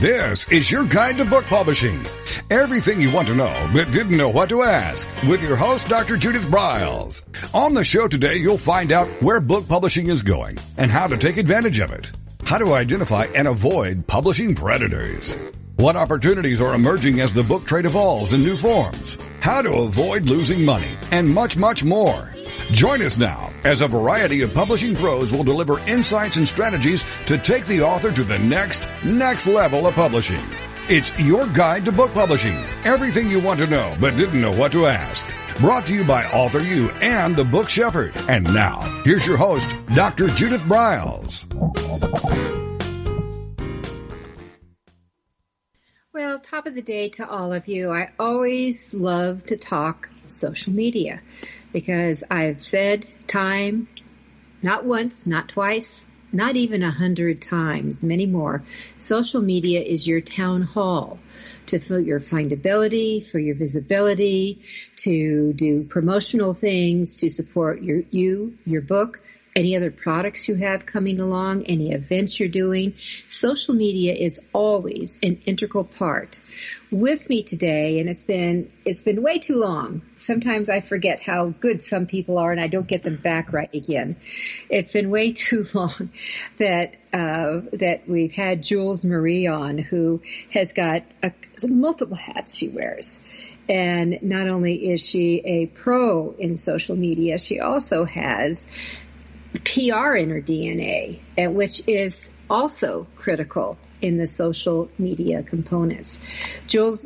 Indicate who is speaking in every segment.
Speaker 1: This is your guide to book publishing. Everything you want to know but didn't know what to ask with your host, Dr. Judith Briles. On the show today, you'll find out where book publishing is going and how to take advantage of it. How to identify and avoid publishing predators. What opportunities are emerging as the book trade evolves in new forms. How to avoid losing money and much, much more. Join us now as a variety of publishing pros will deliver insights and strategies to take the author to the next level of publishing. It's your guide to book publishing. Everything you want to know but didn't know what to ask. Brought to you by Author U and the Book Shepherd. And now, here's your host, Dr. Judith Briles.
Speaker 2: Well, top of the day to all of you. I always love to talk social media because I've said time, not once, not twice, not even 100 times, many more. Social media is your town hall for your findability, for your visibility, to do promotional things, to support your book, any other products you have coming along, any events you're doing. Social media is always an integral part. With me today, and it's been way too long. Sometimes I forget how good some people are and I don't get them back right again. It's been way too long that we've had Jules Marie on, who has got multiple hats she wears. And not only is she a pro in social media, she also has PR in her DNA, which is also critical in the social media components. Jules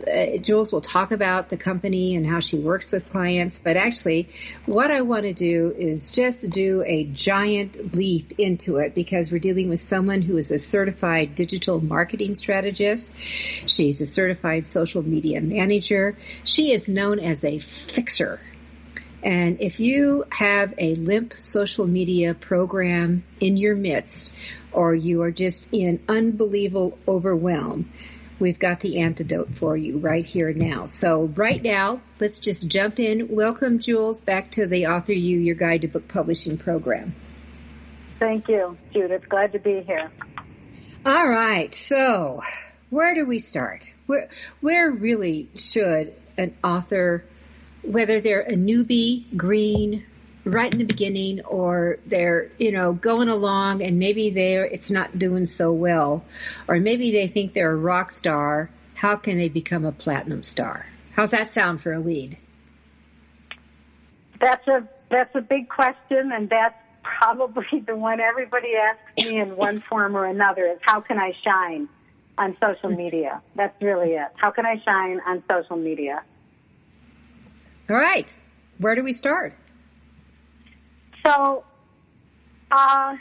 Speaker 2: will talk about the company and how she works with clients, but actually what I want to do is just do a giant leap into it because we're dealing with someone who is a certified digital marketing strategist. She's a certified social media manager. She is known as a fixer. And if you have a limp social media program in your midst, or you are just in unbelievable overwhelm, we've got the antidote for you right here now. So right now, let's just jump in. Welcome, Jules, back to the Author U, your guide to book publishing program.
Speaker 3: Thank you, Judith. Glad to be here.
Speaker 2: All right. So where do we start? Where really should an author, whether they're a newbie, green, right in the beginning, or they're, going along and maybe it's not doing so well, or maybe they think they're a rock star, how can they become a platinum star? How's that sound for a lead?
Speaker 3: That's a big question, and that's probably the one everybody asks me in one form or another is how can I shine on social media? That's really it. How can I shine on social media?
Speaker 2: All right. Where do we start?
Speaker 3: So, I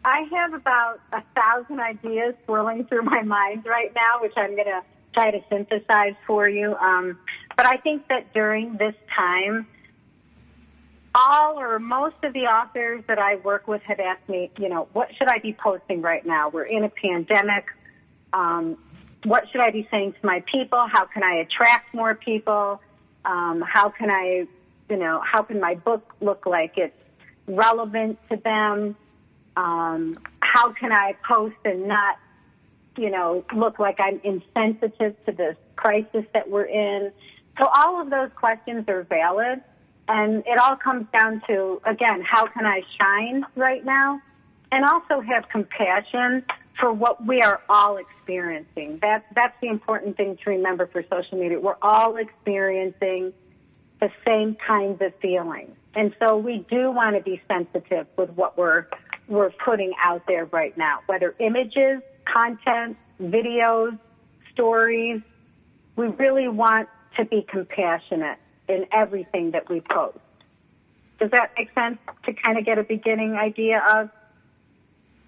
Speaker 3: have about 1,000 ideas swirling through my mind right now, which I'm going to try to synthesize for you. But I think that during this time, all or most of the authors that I work with have asked me, what should I be posting right now? We're in a pandemic. What should I be saying to my people? How can I attract more people? How can my book look like it's relevant to them? How can I post and not, look like I'm insensitive to this crisis that we're in? So all of those questions are valid. And it all comes down to, again, how can I shine right now? And also have compassion for what we are all experiencing. That's the important thing to remember for social media. We're all experiencing the same kinds of feelings. And so we do want to be sensitive with what we're putting out there right now, whether images, content, videos, stories. We really want to be compassionate in everything that we post. Does that make sense to kind of get a beginning idea of?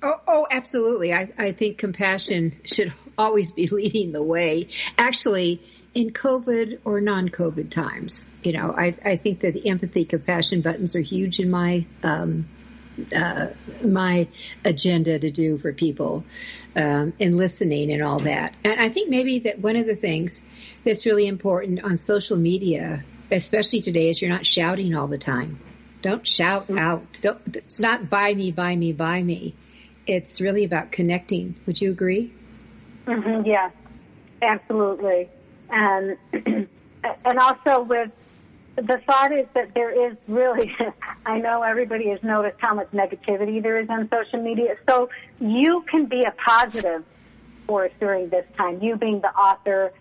Speaker 2: Oh, absolutely. I think compassion should always be leading the way. Actually, in COVID or non-COVID times, I think that the empathy, compassion buttons are huge in my my agenda to do for people in listening and all that. And I think maybe that one of the things that's really important on social media, especially today, is you're not shouting all the time. Don't shout out. It's not buy me, buy me, buy me. It's really about connecting. Would you agree?
Speaker 3: Yes, absolutely. And also with the thought is that there is really, I know everybody has noticed how much negativity there is on social media. So you can be a positive force during this time, you being the author,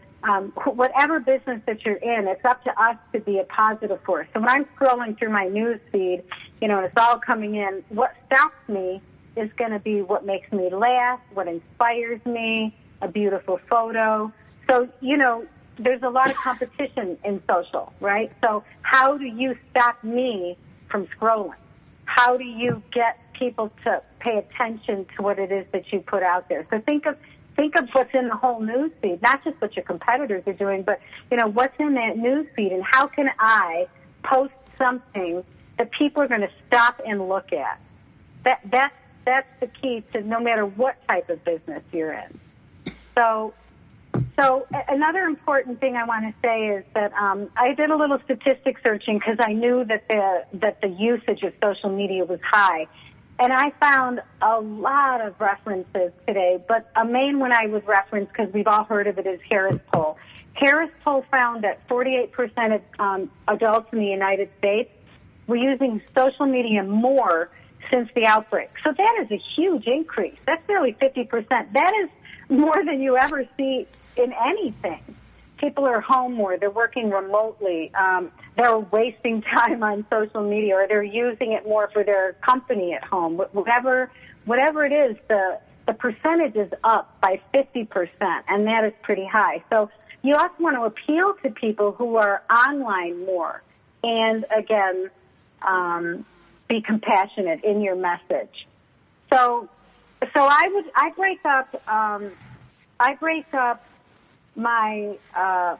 Speaker 3: whatever business that you're in, it's up to us to be a positive force. So when I'm scrolling through my news feed, and it's all coming in, what stops me is going to be what makes me laugh, what inspires me, a beautiful photo. So, there's a lot of competition in social, right? So how do you stop me from scrolling? How do you get people to pay attention to what it is that you put out there? So think of what's in the whole news feed, not just what your competitors are doing, but, what's in that news feed, and how can I post something that people are going to stop and look at? That's the key to no matter what type of business you're in. So another important thing I want to say is that I did a little statistic searching because I knew that the usage of social media was high. And I found a lot of references today, but a main one I would reference, because we've all heard of it, is Harris Poll. Harris Poll found that 48% of adults in the United States were using social media more since the outbreak. So that is a huge increase. That's nearly 50%. That is more than you ever see in anything. People are home more. They're working remotely. They're wasting time on social media, or they're using it more for their company at home. Whatever it is, the percentage is up by 50%, and that is pretty high. So you also want to appeal to people who are online more, and again, be compassionate in your message. So I break up my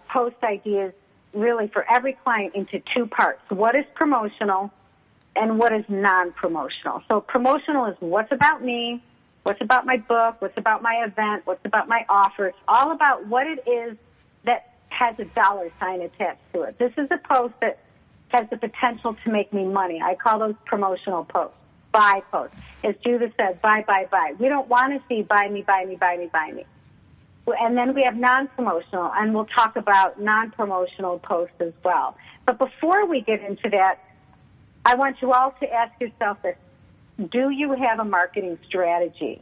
Speaker 3: post ideas really for every client into two parts. What is promotional and what is non-promotional? So promotional is what's about me, what's about my book, what's about my event, what's about my offer. It's all about what it is that has a dollar sign attached to it. This is a post that has the potential to make me money. I call those promotional posts, buy posts. As Judith said, buy, buy, buy. We don't want to see buy me, buy me, buy me, buy me. And then we have non-promotional, and we'll talk about non-promotional posts as well. But before we get into that, I want you all to ask yourself this. Do you have a marketing strategy?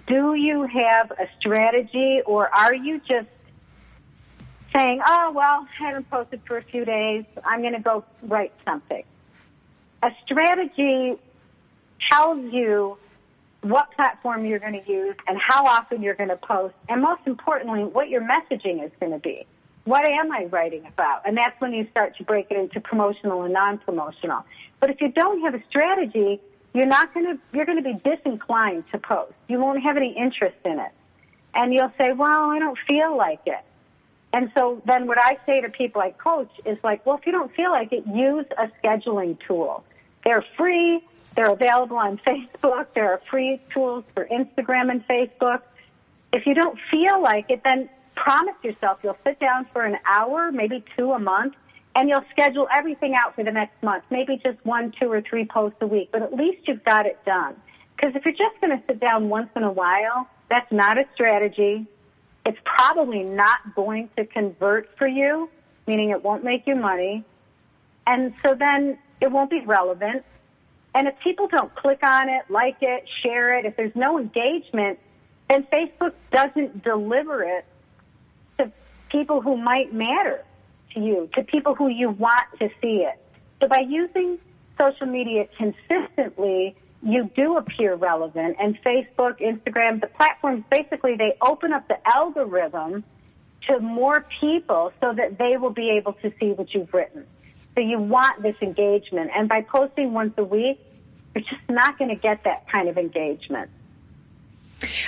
Speaker 3: Do you have a strategy, or are you just saying, oh, well, I haven't posted for a few days, I'm going to go write something? A strategy tells you what platform you're going to use and how often you're going to post, and most importantly, what your messaging is going to be. What am I writing about? And that's when you start to break it into promotional and non-promotional. But if you don't have a strategy, you're going to be disinclined to post. You won't have any interest in it. And you'll say, well, I don't feel like it. And so then what I say to people I coach is like, well, if you don't feel like it, use a scheduling tool. They're free. They're available on Facebook. There are free tools for Instagram and Facebook. If you don't feel like it, then promise yourself you'll sit down for an hour, maybe 2 a month, and you'll schedule everything out for the next month, maybe just 1, 2, or 3 posts a week, but at least you've got it done. Because if you're just going to sit down once in a while, that's not a strategy. It's probably not going to convert for you, meaning it won't make you money. And so then it won't be relevant. And if people don't click on it, like it, share it, if there's no engagement, then Facebook doesn't deliver it to people who might matter to you, to people who you want to see it. So by using social media consistently, you do appear relevant. And Facebook, Instagram, the platforms, basically, they open up the algorithm to more people so that they will be able to see what you've written. So you want this engagement. And by posting once a week, you're just not going to get that kind of engagement.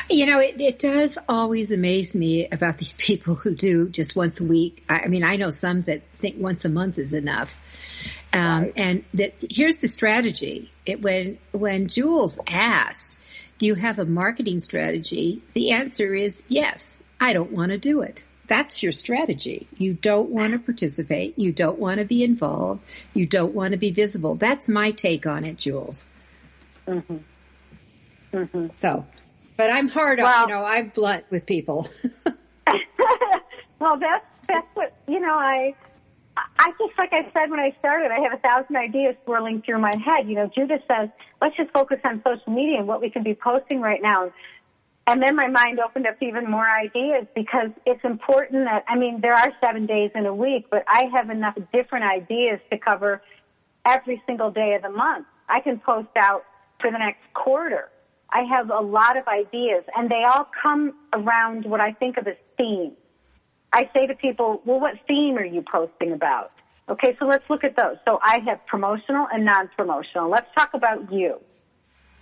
Speaker 2: It does always amaze me about these people who do just once a week. I mean, I know some that think once a month is enough. Right. And that here's the strategy. When Jules asked, do you have a marketing strategy? The answer is yes. I don't want to do it. That's your strategy. You don't want to participate. You don't want to be involved. You don't want to be visible. That's my take on it, Jules.
Speaker 3: Mm-hmm. Mm-hmm.
Speaker 2: So, But I'm hard on, I'm blunt with people.
Speaker 3: Well, that's what, I just, like I said when I started, I have 1,000 ideas swirling through my head. Judith says, let's just focus on social media and what we can be posting right now. And then my mind opened up even more ideas because it's important that, there are 7 days in a week, but I have enough different ideas to cover every single day of the month. I can post out for the next quarter. I have a lot of ideas, and they all come around what I think of as themes. I say to people, well, what theme are you posting about? Okay, so let's look at those. So I have promotional and non-promotional. Let's talk about you.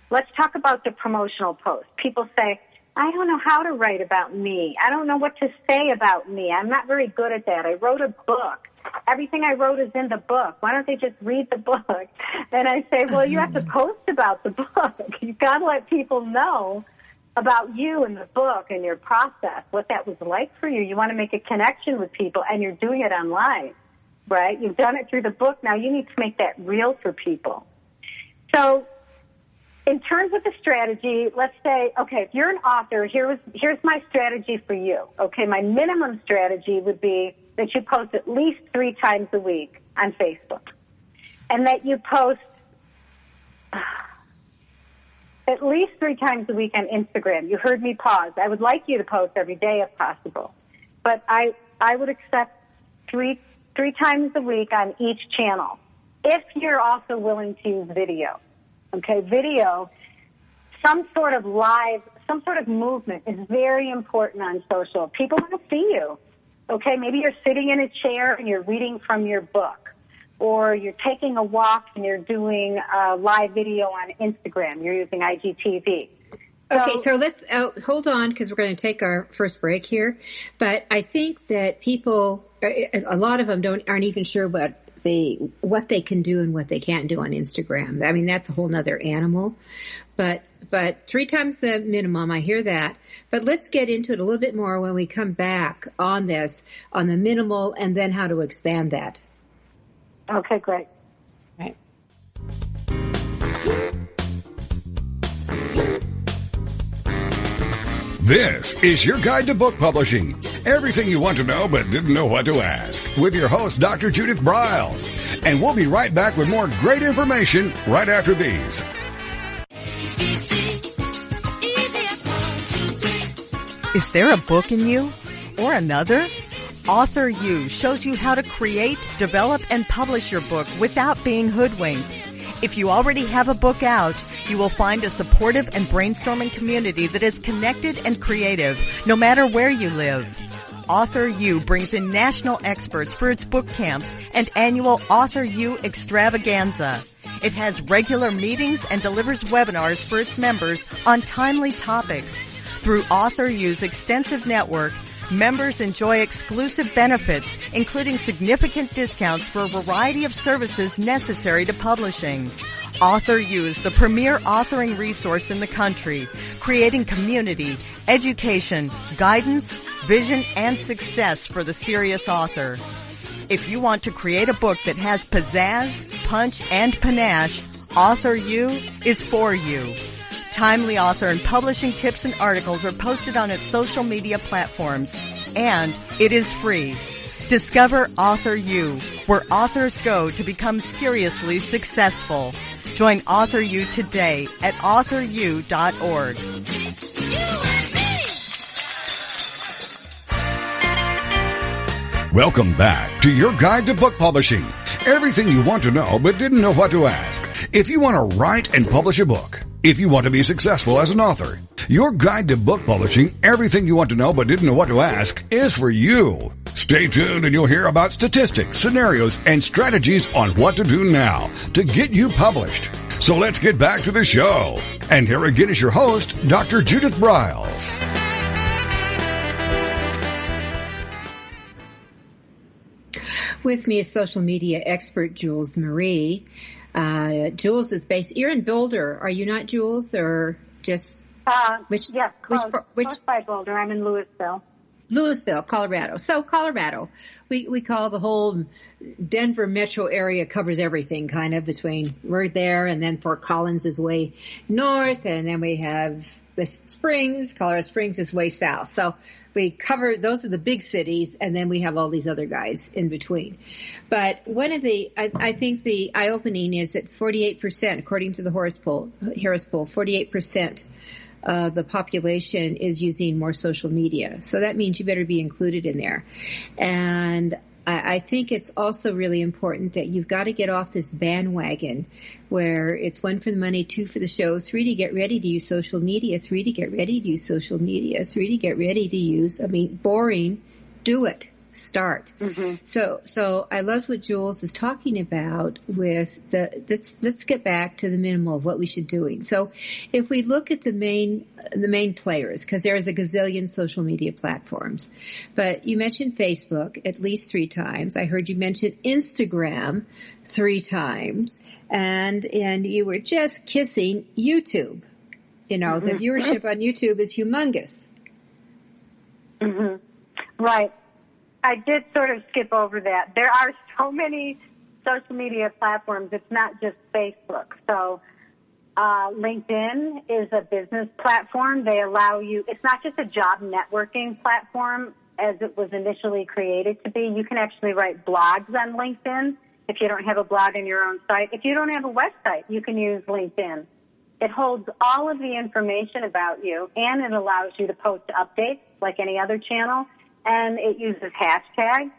Speaker 3: Let's talk about the promotional post. People say, I don't know how to write about me. I don't know what to say about me. I'm not very good at that. I wrote a book. Everything I wrote is in the book. Why don't they just read the book? And I say, well, you have to post about the book. You've got to let people know about you and the book and your process, what that was like for you. You want to make a connection with people, and you're doing it online, right? You've done it through the book. Now you need to make that real for people. So in terms of the strategy, let's say, okay, if you're an author, here's my strategy for you. Okay, my minimum strategy would be that you post at least 3 times a week on Facebook, and that you post at least 3 times a week on Instagram. You heard me pause. I would like you to post every day if possible, but I would accept three times a week on each channel if you're also willing to use video. Okay, video, some sort of live, some sort of movement is very important on social. People want to see you. Okay, maybe you're sitting in a chair and you're reading from your book, or you're taking a walk and you're doing a live video on Instagram. You're using IGTV.
Speaker 2: Okay, so let's hold on because we're going to take our first break here. But I think that people, a lot of them aren't even sure what they can do and what they can't do on Instagram. I mean, that's a whole nother animal. But 3 times the minimum, I hear that. But let's get into it a little bit more when we come back on this, on the minimal, and then how to expand that.
Speaker 3: Okay, great.
Speaker 2: Right.
Speaker 1: This is your guide to book publishing. Everything you want to know but didn't know what to ask. With your host, Dr. Judith Briles. And we'll be right back with more great information right after these.
Speaker 4: Is there a book in you? Or another? Author U shows you how to create, develop, and publish your book without being hoodwinked. If you already have a book out, you will find a supportive and brainstorming community that is connected and creative, no matter where you live. Author U brings in national experts for its book camps and annual Author U extravaganza. It has regular meetings and delivers webinars for its members on timely topics. Through Author U's extensive network, members enjoy exclusive benefits, including significant discounts for a variety of services necessary to publishing. Author U is the premier authoring resource in the country, creating community, education, guidance, vision, and success for the serious author. If you want to create a book that has pizzazz, punch, and panache, Author U is for you. Timely author and publishing tips and articles are posted on its social media platforms, and it is free. Discover Author U, where authors go to become seriously successful. Join Author U today at authoru.org.
Speaker 1: Welcome back to your guide to book publishing. Everything you want to know but didn't know what to ask. If you want to write and publish a book, if you want to be successful as an author, your guide to book publishing, everything you want to know but didn't know what to ask, is for you. Stay tuned and you'll hear about statistics, scenarios, and strategies on what to do now to get you published. So let's get back to the show. And here again is your host, Dr. Judith Briles.
Speaker 2: With me is social media expert Jules Marie. Jules is based. You're in Boulder, are you not, Jules, or just
Speaker 3: yes, close by Boulder. I'm in Louisville, Colorado. So Colorado,
Speaker 2: we call the whole Denver metro area, covers everything kind of between we're there, and then Fort Collins is way north, and then we have the Springs. Colorado Springs is way south. So we cover, those are the big cities, and then we have all these other guys in between. But one of the, I think the eye-opening is that 48%, according to the Harris poll, 48% of the population is using more social media. So that means you better be included in there. And I think it's also really important that you've got to get off this bandwagon where it's 1 for the money, 2 for the show, 3 to get ready to use social media, 3 to get ready to use social media, 3 to get ready to use, boring, do it. Start. Mm-hmm. So I love what Jules is talking about with let's get back to the minimal of what we should doing. So if we look at the main players, because there is a gazillion social media platforms, but you mentioned Facebook at least 3 times. I heard you mention Instagram 3 times, and you were just kissing YouTube. The viewership on YouTube is humongous.
Speaker 3: Mm-hmm. Right. I did sort of skip over that. There are so many social media platforms. It's not just Facebook. So LinkedIn is a business platform. They allow you, it's not just a job networking platform as it was initially created to be. You can actually write blogs on LinkedIn if you don't have a blog on your own site. If you don't have a website, you can use LinkedIn. It holds all of the information about you, and it allows you to post updates like any other channel. And it uses hashtags,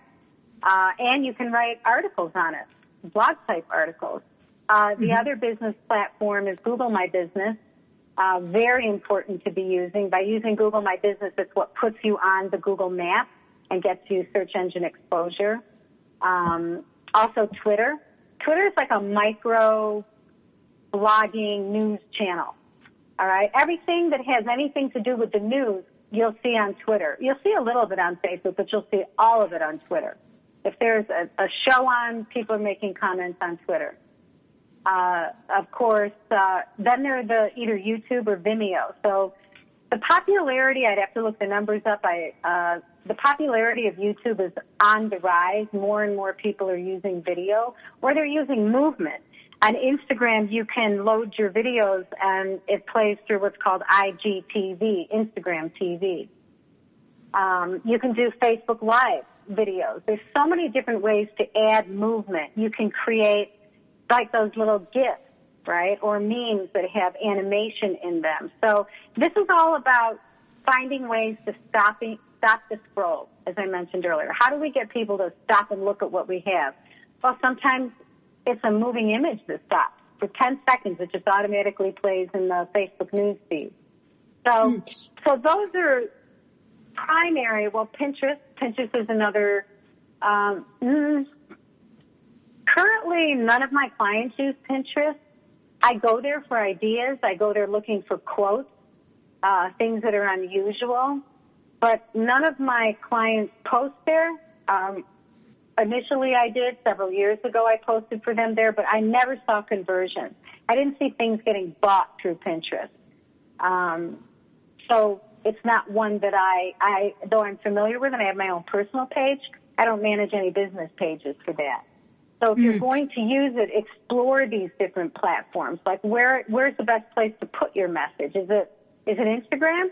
Speaker 3: and you can write articles on it, blog-type articles. The other business platform is Google My Business, very important to be using. By using Google My Business, it's what puts you on the Google map and gets you search engine exposure. Also, Twitter. Twitter is like a micro blogging news channel, all right? Everything that has anything to do with the news, you'll see on Twitter. You'll see a little bit on Facebook, but you'll see all of it on Twitter. If there's a show on, people are making comments on Twitter. Of course, then there are either YouTube or Vimeo. So the popularity, I'd have to look the numbers up. The popularity of YouTube is on the rise. More and more people are using video, or they're using movement. On Instagram, you can load your videos, and it plays through what's called IGTV, Instagram TV. You can do Facebook Live videos. There's so many different ways to add movement. You can create like those little GIFs, right, or memes that have animation in them. So this is all about finding ways to stop the scroll, as I mentioned earlier. How do we get people to stop and look at what we have? Well, sometimes it's a moving image that stops. For 10 seconds, it just automatically plays in the Facebook news feed. So those are primary. Well, Pinterest is another. Currently, none of my clients use Pinterest. I go there for ideas. I go there looking for quotes, things that are unusual. But none of my clients post there. Initially, I did. Several years ago, I posted for them there, but I never saw conversion. I didn't see things getting bought through Pinterest. So it's not one that though I'm familiar with and I have my own personal page, I don't manage any business pages for that. So if you're going to use it, explore these different platforms. Like where's the best place to put your message? Is it Instagram?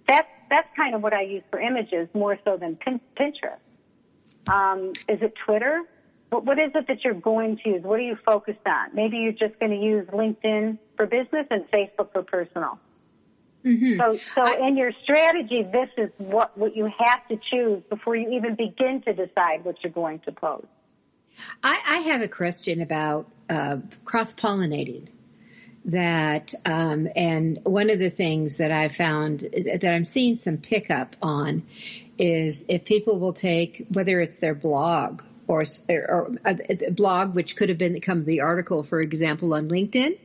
Speaker 3: That's kind of what I use for images more so than Pinterest. Is it Twitter? What is it that you're going to use? What are you focused on? Maybe you're just going to use LinkedIn for business and Facebook for personal. Mm-hmm. So in your strategy, this is what you have to choose before you even begin to decide what you're going to post.
Speaker 2: I have a question about cross-pollinating. And one of the things that I found that I'm seeing some pickup on is if people will take, whether it's their blog or a blog, which could have become the article, for example, on LinkedIn,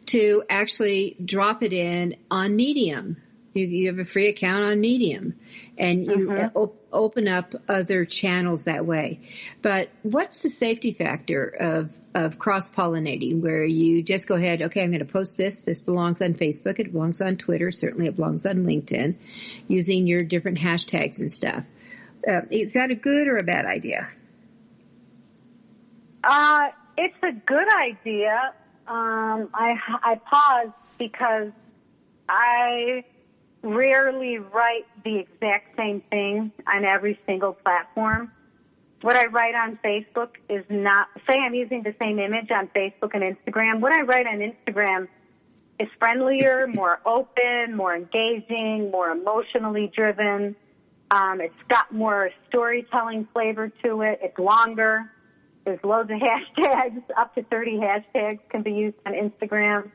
Speaker 2: to actually drop it in on Medium. You have a free account on Medium, and you open up other channels that way. But what's the safety factor of cross-pollinating, where you just go ahead, okay, I'm going to post this. This belongs on Facebook. It belongs on Twitter. Certainly it belongs on LinkedIn, using your different hashtags and stuff. Is that a good or a bad idea?
Speaker 3: It's a good idea. I paused because I rarely write the exact same thing on every single platform. What I write on Facebook is not, say I'm using the same image on Facebook and Instagram. What I write on Instagram is friendlier, more open, more engaging, more emotionally driven. It's got more storytelling flavor to it. It's longer. There's loads of hashtags. Up to 30 hashtags can be used on Instagram.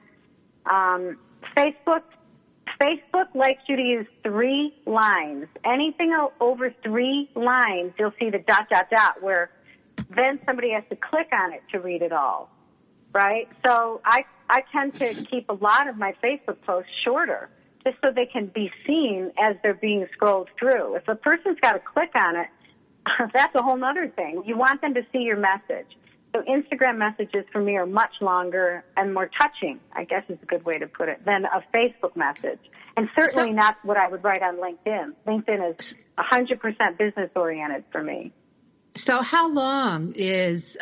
Speaker 3: Facebook likes you to use 3 lines. Anything over 3 lines, you'll see the ... where then somebody has to click on it to read it all, right? So I tend to keep a lot of my Facebook posts shorter just so they can be seen as they're being scrolled through. If a person's got to click on it, that's a whole other thing. You want them to see your message. So Instagram messages for me are much longer and more touching, I guess is a good way to put it, than a Facebook message. And certainly not what I would write on LinkedIn. LinkedIn is 100% business-oriented for me.
Speaker 2: So how long is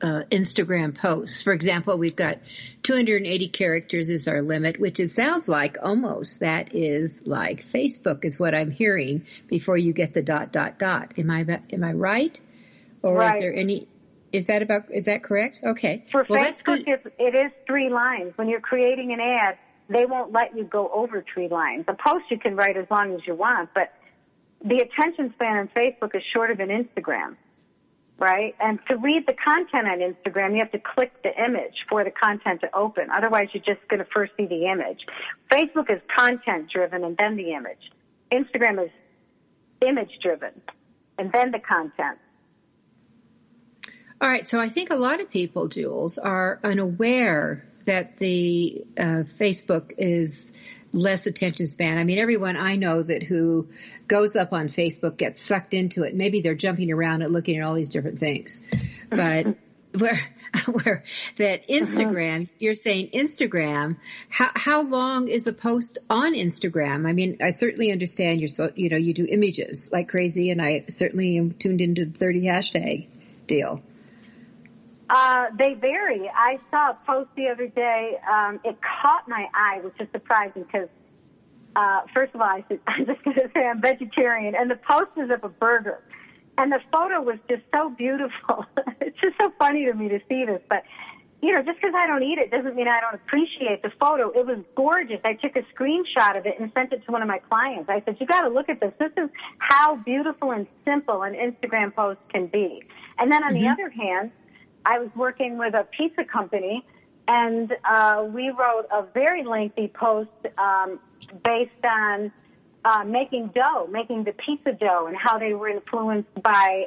Speaker 2: Instagram posts? For example, we've got 280 characters is our limit, which sounds like almost that is like Facebook is what I'm hearing before you get the ... Am I right? Or
Speaker 3: right.
Speaker 2: Is there any... Is that correct? Okay.
Speaker 3: For
Speaker 2: well,
Speaker 3: Facebook,
Speaker 2: that's good.
Speaker 3: It is 3 lines. When you're creating an ad, they won't let you go over 3 lines. A post you can write as long as you want, but the attention span on Facebook is shorter than Instagram, right? And to read the content on Instagram, you have to click the image for the content to open. Otherwise, you're just going to first see the image. Facebook is content-driven and then the image. Instagram is image-driven and then the content.
Speaker 2: All right, so I think a lot of people, Jules, are unaware that the Facebook is less attention span. I mean, everyone I know that who goes up on Facebook gets sucked into it. Maybe they're jumping around and looking at all these different things. But where that Instagram, you're saying Instagram, how long is a post on Instagram? I mean, I certainly understand you do images like crazy, and I certainly am tuned into the 30 hashtag deal.
Speaker 3: They vary. I saw a post the other day. It caught my eye, which is surprising because, first of all, I'm just going to say I'm vegetarian, and the post is of a burger. And the photo was just so beautiful. It's just so funny to me to see this. But, just because I don't eat it doesn't mean I don't appreciate the photo. It was gorgeous. I took a screenshot of it and sent it to one of my clients. I said, you got to look at this. This is how beautiful and simple an Instagram post can be. And then on the other hand, I was working with a pizza company, and we wrote a very lengthy post based on making the pizza dough, and how they were influenced by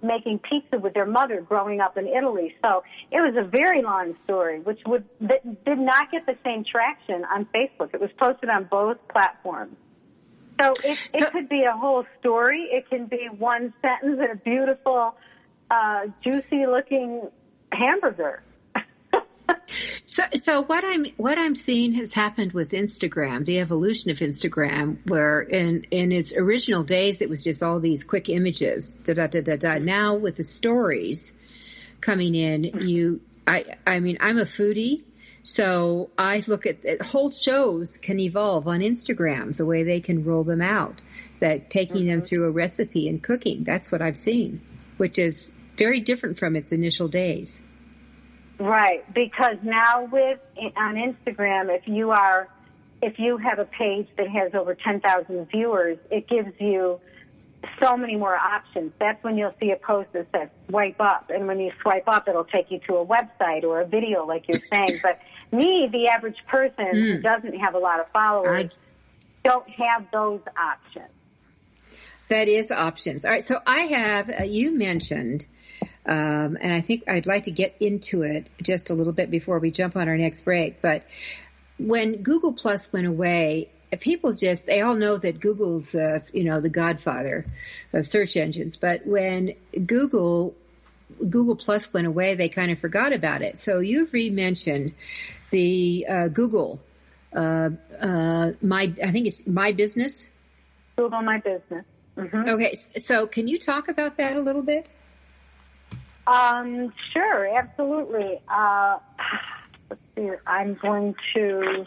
Speaker 3: making pizza with their mother growing up in Italy. So it was a very long story, which did not get the same traction on Facebook. It was posted on both platforms. So it could be a whole story. It can be one sentence and a beautiful juicy-looking hamburger.
Speaker 2: So what I'm seeing has happened with Instagram, the evolution of Instagram, where in its original days it was just all these quick images. Now with the stories coming in, I mean I'm a foodie, so I look at whole shows can evolve on Instagram the way they can roll them out, that taking them through a recipe and cooking. That's what I've seen, which is very different from its initial days.
Speaker 3: Right, because now on Instagram, if you have a page that has over 10,000 viewers, it gives you so many more options. That's when you'll see a post that says swipe up, and when you swipe up, it'll take you to a website or a video, like you're saying. But me, the average person who doesn't have a lot of followers, don't have those options.
Speaker 2: That is options. All right, so I have, you mentioned, and I think I'd like to get into it just a little bit before we jump on our next break, but when Google Plus went away, people they all know that Google's, the godfather of search engines, but when Google Plus went away, they kind of forgot about it. So you've re-mentioned the Google, I think it's My Business?
Speaker 3: Google My Business. Mm-hmm.
Speaker 2: Okay, so can you talk about that a little bit?
Speaker 3: Sure, absolutely. Let's see, I'm going to...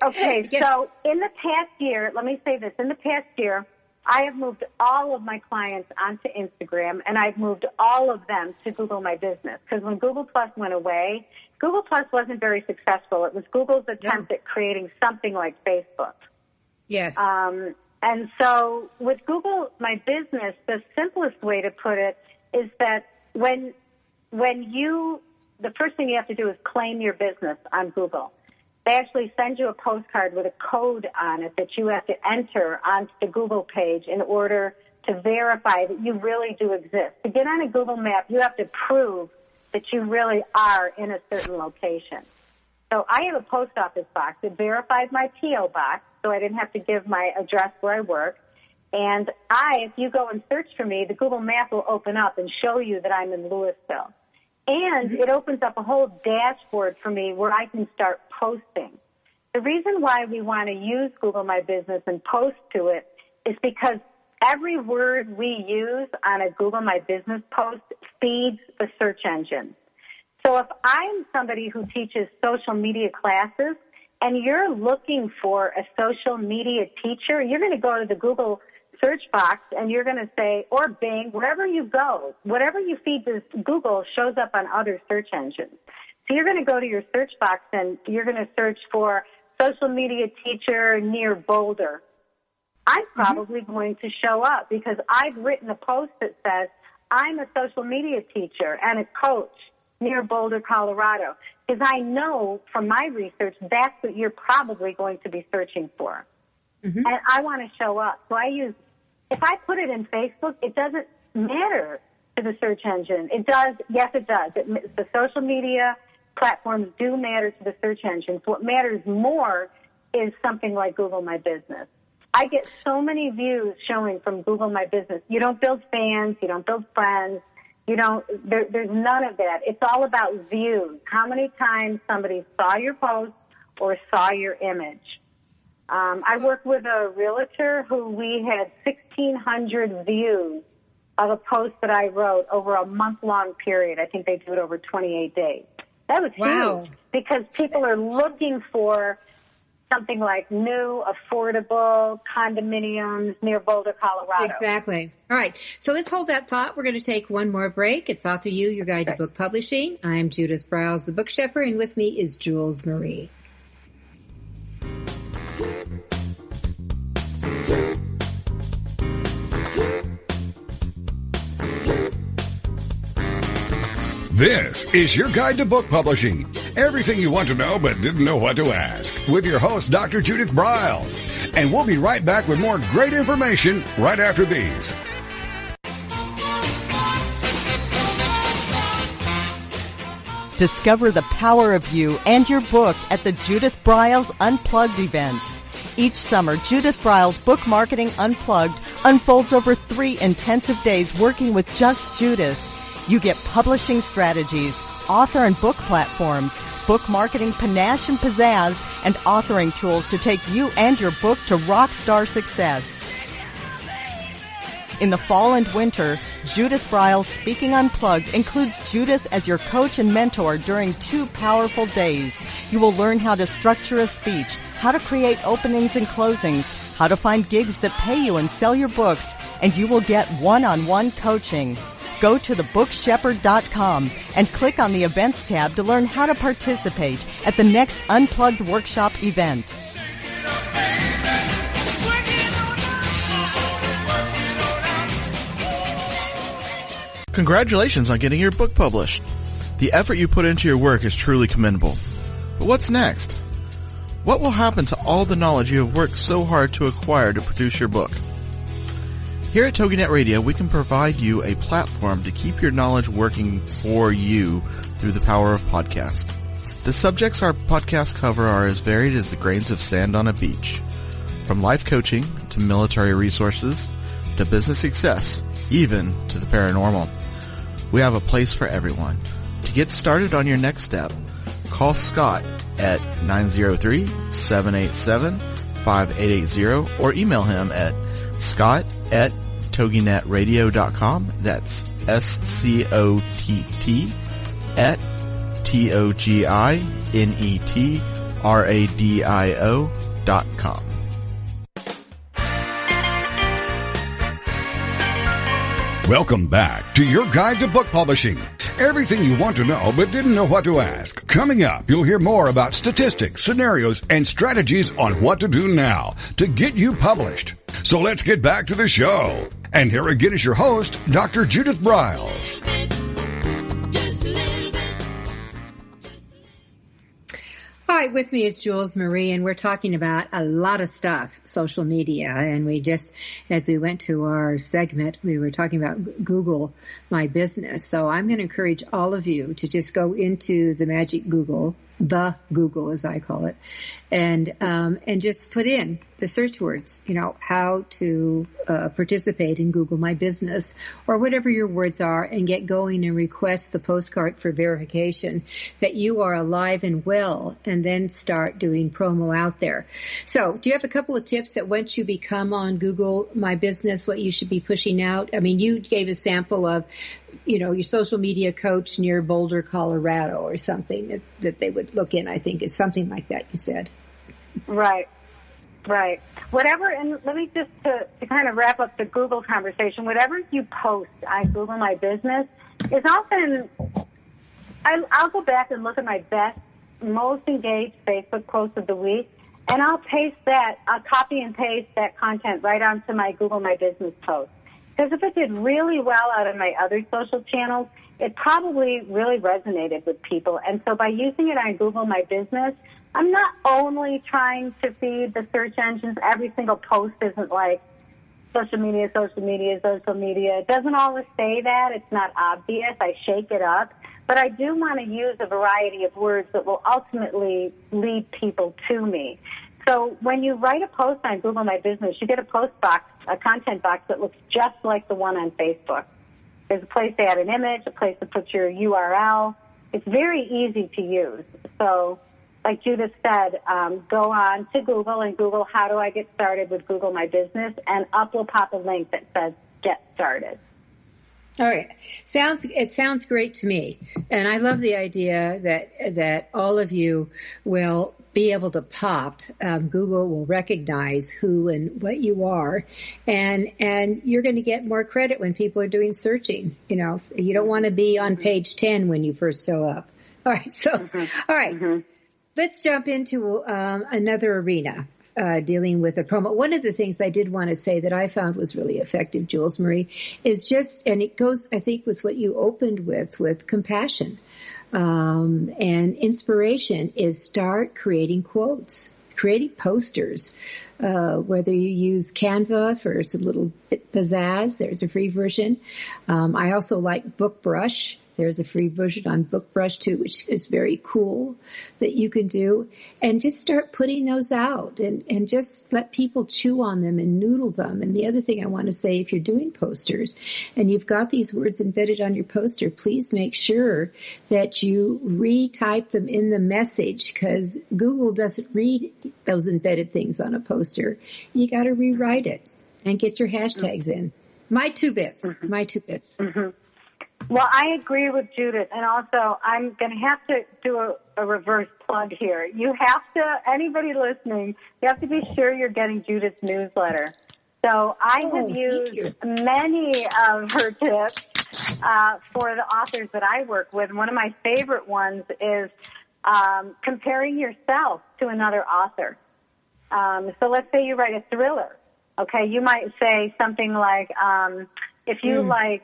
Speaker 3: Okay, so in the past year, let me say this. In the past year, I have moved all of my clients onto Instagram, and I've moved all of them to Google My Business. Because when Google Plus went away, Google Plus wasn't very successful. It was Google's attempt at creating something like Facebook. Yes. And so with Google My Business, the simplest way to put it is that when you, the first thing you have to do is claim your business on Google. They actually send you a postcard with a code on it that you have to enter onto the Google page in order to verify that you really do exist. To get on a Google map, you have to prove that you really are in a certain location. So I have a post office box that verifies my P.O. box, so I didn't have to give my address where I work. And if you go and search for me, the Google map will open up and show you that I'm in Louisville. And it opens up a whole dashboard for me where I can start posting. The reason why we want to use Google My Business and post to it is because every word we use on a Google My Business post feeds the search engine. So if I'm somebody who teaches social media classes and you're looking for a social media teacher, you're going to go to the Google search box and you're going to say, or Bing, wherever you go, whatever you feed to Google shows up on other search engines. So you're going to go to your search box and you're going to search for social media teacher near Boulder. I'm probably going to show up because I've written a post that says, I'm a social media teacher and a coach near Boulder, Colorado. Because I know from my research that's what you're probably going to be searching for. And I want to show up. So if I put it in Facebook, it doesn't matter to the search engine. It does. Yes, it does. The social media platforms do matter to the search engines. What matters more is something like Google My Business. I get so many views showing from Google My Business. You don't build fans. You don't build friends. There's none of that. It's all about views. How many times somebody saw your post or saw your image. I work with a realtor who we had 1,600 views of a post that I wrote over a month-long period. I think they do it over 28 days. That was huge because people are looking for something like new, affordable condominiums near Boulder, Colorado.
Speaker 2: Exactly. All right. So let's hold that thought. We're going to take one more break. It's Author You, Your Guide to Book Publishing. I'm Judith Briles, the book shepherd, and with me is Jules Marie.
Speaker 1: This is your guide to book publishing. Everything you want to know but didn't know what to ask. With your host, Dr. Judith Briles. And we'll be right back with more great information right after these.
Speaker 4: Discover the power of you and your book at the Judith Briles Unplugged events. Each summer, Judith Briles Book Marketing Unplugged unfolds over 3 intensive days working with just Judith. You get publishing strategies, author and book platforms, book marketing panache and pizzazz, and authoring tools to take you and your book to rock star success. In the fall and winter, Judith Briles Speaking Unplugged includes Judith as your coach and mentor during 2 powerful days. You will learn how to structure a speech, how to create openings and closings, how to find gigs that pay you and sell your books, and you will get one-on-one coaching. Go to thebookshepherd.com and click on the Events tab to learn how to participate at the next Unplugged Workshop event.
Speaker 5: Congratulations on getting your book published. The effort you put into your work is truly commendable. But what's next? What will happen to all the knowledge you have worked so hard to acquire to produce your book? Here at TogiNet Radio, we can provide you a platform to keep your knowledge working for you through the power of podcast. The subjects our podcasts cover are as varied as the grains of sand on a beach. From life coaching to military resources to business success, even to the paranormal. We have a place for everyone. To get started on your next step, call Scott at 903-787-5880 or email him at scott@toginetradio.com. That's SCOTT at TOGINET radio.com.
Speaker 1: Welcome back to your guide to book publishing. Everything you want to know but didn't know what to ask. Coming up, you'll hear more about statistics, scenarios, and strategies on what to do now to get you published. So let's get back to the show. And here again is your host, Dr. Judith Briles.
Speaker 2: Hi, with me is Jules Marie, and we're talking about a lot of stuff, social media. And we just, as we went to our segment, we were talking about Google My Business. So I'm going to encourage all of you to just go into the magic Google, the Google as I call it, and just put in the search words, how to participate in Google My Business or whatever your words are, and get going and request the postcard for verification that you are alive and well, and then start doing promo out there. So do you have a couple of tips that once you become on Google My Business, what you should be pushing out? I mean, you gave a sample of, your social media coach near Boulder, Colorado or something that they would look in, I think is something like that you said.
Speaker 3: Right. Whatever, and let me just to kind of wrap up the Google conversation, whatever you post on Google My Business is often, I'll go back and look at my best, most engaged Facebook post of the week, and I'll copy and paste that content right onto my Google My Business post. Because if it did really well out of my other social channels, it probably really resonated with people. And so by using it on Google My Business, I'm not only trying to feed the search engines. Every single post isn't like social media. It doesn't always say that. It's not obvious. I shake it up. But I do want to use a variety of words that will ultimately lead people to me. So when you write a post on Google My Business, you get a post box, a content box that looks just like the one on Facebook. There's a place to add an image, a place to put your URL. It's very easy to use. So like Judith said, go on to Google and Google, how do I get started with Google My Business? And up will pop a link that says get started.
Speaker 2: All right. It sounds great to me. And I love the idea that all of you will be able to pop. Google will recognize who and what you are. And you're going to get more credit when people are doing searching. You don't want to be on page 10 when you first show up. All right. So, all right. Let's jump into another arena. Dealing with a promo. One of the things I did want to say that I found was really effective, Jules Marie, is just, and it goes, I think, with what you opened with compassion and inspiration, is start creating quotes, creating posters, whether you use Canva for some little bit pizzazz. There's a free version. I also like BookBrush. There's a free version on BookBrush too, which is very cool that you can do. And just start putting those out and just let people chew on them and noodle them. And the other thing I want to say, if you're doing posters and you've got these words embedded on your poster, please make sure that you retype them in the message, because Google doesn't read those embedded things on a poster. You got to rewrite it and get your hashtags in. My two bits.
Speaker 3: Well, I agree with Judith, and also I'm going to have to do a reverse plug here. You have to, anybody listening, you have to be sure you're getting Judith's newsletter. So I have used many of her tips for the authors that I work with. One of my favorite ones is comparing yourself to another author. So let's say you write a thriller. Okay, you might say something like, if you like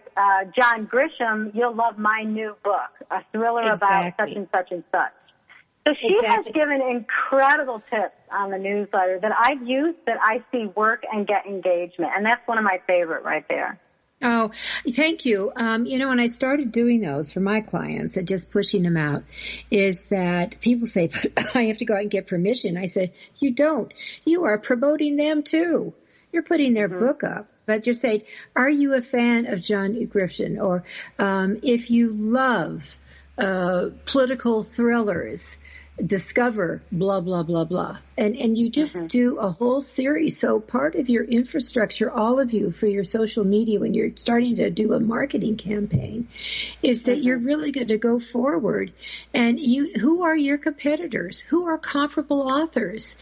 Speaker 3: John Grisham, you'll love my new book, a thriller about such and such and such. So she has given incredible tips on the newsletter that I've used, that I see work and get engagement. And that's one of my favorite right there.
Speaker 2: Oh, thank you. When I started doing those for my clients and just pushing them out, is that people say, but I have to go out and get permission. I said, you don't. You are promoting them too. You're putting their book up. But you're saying, are you a fan of John Grisham? Or if you love political thrillers, discover blah, blah, blah, blah. And you just do a whole series. So part of your infrastructure, all of you, for your social media, when you're starting to do a marketing campaign, is that you're really going to go forward. And who are your competitors? Who are comparable authors?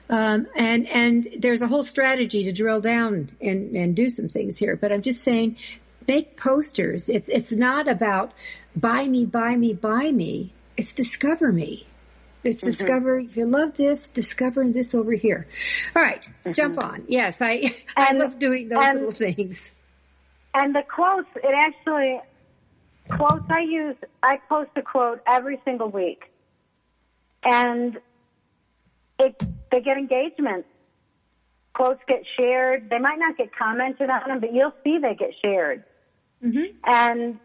Speaker 2: And there's a whole strategy to drill down and do some things here. But I'm just saying, make posters. It's not about buy me, buy me, buy me. It's discover me. It's discover, if you love this, discover this over here. All right, jump on. Yes, I love doing those little things.
Speaker 3: And the quotes, quotes I post a quote every single week. And they get engagement. Quotes get shared. They might not get commented on them, but you'll see they get shared. And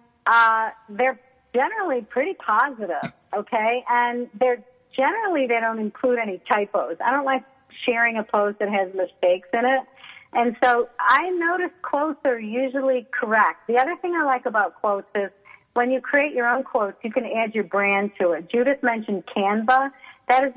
Speaker 3: they're generally pretty positive, okay? And they don't include any typos. I don't like sharing a post that has mistakes in it. And so I notice quotes are usually correct. The other thing I like about quotes is when you create your own quotes, you can add your brand to it. Judith mentioned Canva. That is